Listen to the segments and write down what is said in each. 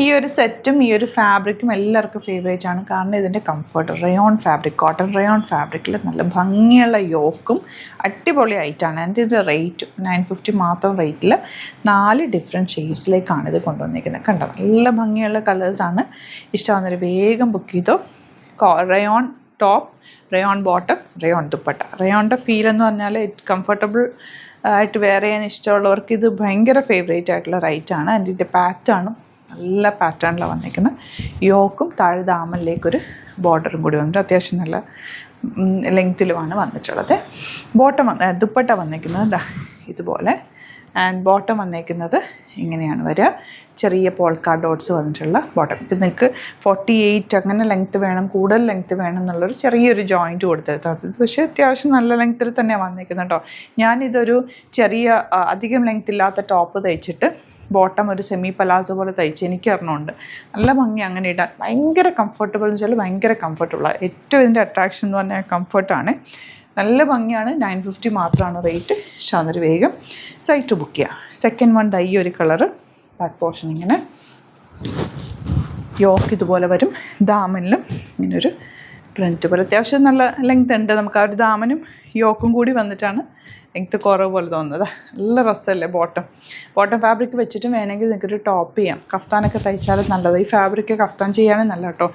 ഈ ഒരു സെറ്റും ഈ ഒരു ഫാബ്രിക്കും എല്ലാവർക്കും ഫേവറേറ്റ് ആണ്. കാരണം ഇതിൻ്റെ comfort, rayon fabric, cotton rayon ഫാബ്രിക്കിൽ നല്ല ഭംഗിയുള്ള യോക്കും അടിപൊളി ആയിട്ടാണ്. അതിൻ്റെ ഇത് റേറ്റ് 950 മാത്രം റേറ്റിൽ 4 ഡിഫറെൻറ്റ് ഷെയ്ഡ്സിലേക്കാണ് ഇത് കൊണ്ടുവന്നിരിക്കുന്നത്. കണ്ടോ, നല്ല ഭംഗിയുള്ള കളേഴ്സാണ്. ഇഷ്ടമാകുന്നൊരു വേഗം ബുക്ക് ചെയ്തോ. Rayon top, rayon bottom, rayon dupatta. റയോണിൻ്റെ ഫീൽ എന്ന് പറഞ്ഞാൽ കംഫർട്ടബിൾ ആയിട്ട് വെയർ ചെയ്യാൻ ഇഷ്ടമുള്ളവർക്ക് ഇത് ഭയങ്കര ഫേവറേറ്റ് ആയിട്ടുള്ള റൈറ്റാണ്. അതിൻ്റെ പാറ്റേണും നല്ല പാറ്റേണിലാണ് വന്നിരിക്കുന്നത്. യോക്കും താഴെ ദാമനിലേക്കൊരു ബോർഡറും കൂടി വന്നിട്ട് അത്യാവശ്യം നല്ല ലെങ്ത്തിലുമാണ് വന്നിട്ടുള്ളത്. ബോട്ടം ദുപ്പട്ട വന്നിരിക്കുന്നത് ഇതുപോലെ. ആൻഡ് ബോട്ടം വന്നേക്കുന്നത് ഇങ്ങനെയാണ് വരിക. ചെറിയ പോൾക്കാ ഡോട്ട്സ് വന്നിട്ടുള്ള ബോട്ടം. ഇപ്പം നിങ്ങൾക്ക് 48 അങ്ങനെ ലെങ്ത്ത് വേണം, കൂടുതൽ ലെങ്ത്ത് വേണം എന്നുള്ളൊരു ചെറിയൊരു ജോയിൻറ്റ് കൊടുത്തെടുത്തത്. പക്ഷേ അത്യാവശ്യം നല്ല ലെങ്ത്തിൽ തന്നെയാണ് വന്നിരിക്കുന്നത് കേട്ടോ. ഞാനിതൊരു ചെറിയ അധികം ലെങ്ത്ത് ഇല്ലാത്ത ടോപ്പ് തയ്ച്ചിട്ട് ബോട്ടം ഒരു സെമി പലാസോ പോലെ തയ്ച്ച് എനിക്ക് അറിഞ്ഞുണ്ട്. നല്ല ഭംഗി അങ്ങനെ ഇടാൻ. ഭയങ്കര കംഫർട്ടബിൾ എന്ന് വെച്ചാൽ ഭയങ്കര കംഫർട്ടബിളാണ്. ഏറ്റവും ഇതിൻ്റെ അട്രാക്ഷൻ എന്ന് പറഞ്ഞാൽ കംഫർട്ടാണ്. നല്ല ഭംഗിയാണ്. 950 മാത്രമാണ് റേറ്റ്. ഇഷ്ടമാകുന്നൊരു വേഗം സൈറ്റ് ബുക്ക് ചെയ്യുക. സെക്കൻഡ് വൺ ഈ ഒരു കളറ്, ബാക്ക് പോർഷൻ ഇങ്ങനെ യോക്ക് ഇതുപോലെ വരും. ദാമനിലും ഇങ്ങനൊരു പ്രിൻറ്റ് പോലെ അത്യാവശ്യം നല്ല ലെങ്ത് ഉണ്ട്. നമുക്ക് ആ ഒരു ദാമനും യോക്കും കൂടി വന്നിട്ടാണ് ലെങ്ത്ത് കുറവ് പോലെ തോന്നുന്നത്. നല്ല രസമല്ലേ ബോട്ടം ഫാബ്രിക് വെച്ചിട്ട് വേണമെങ്കിൽ നിങ്ങൾക്കൊരു ടോപ്പ് ചെയ്യാം. കഫ്താനൊക്കെ തയ്ച്ചാലും നല്ലത്. ഈ ഫാബ്രിക്ക് കഫ്താൻ ചെയ്യാനും നല്ല കേട്ടോ.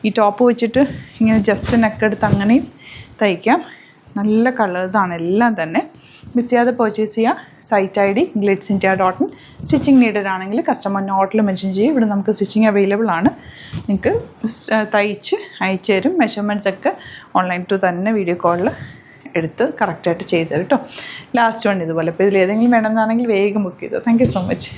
ഈ ടോപ്പ് വെച്ചിട്ട് ഇങ്ങനെ ജസ്റ്റ് നെക്കെടുത്ത് അങ്ങനെയും തയ്ക്കാം. നല്ല കളേഴ്സാണ് എല്ലാം തന്നെ. മിസ് ചെയ്യാതെ പർച്ചേസ് ചെയ്യുക. Site ID glitzindia.in. Stitching needed ആണെങ്കിൽ കസ്റ്റമർ നോട്ടിൽ മെൻഷൻ ചെയ്യും. ഇവിടെ നമുക്ക് സ്റ്റിച്ചിങ് അവൈലബിൾ ആണ്. നിങ്ങൾക്ക് തയ്ച്ച് അയച്ചു തരും. മെഷർമെൻറ്റ്സ് ഒക്കെ ഓൺലൈൻ ത്രൂ തന്നെ വീഡിയോ കോളിൽ എടുത്ത് കറക്റ്റായിട്ട് ചെയ്തു തരും കേട്ടോ. ലാസ്റ്റ് വൺ ഇതുപോലെ. ഇപ്പോൾ ഇതിൽ ഏതെങ്കിലും വേണമെന്നാണെങ്കിൽ വേഗം ബുക്ക് ചെയ്തോ. Thank you so much.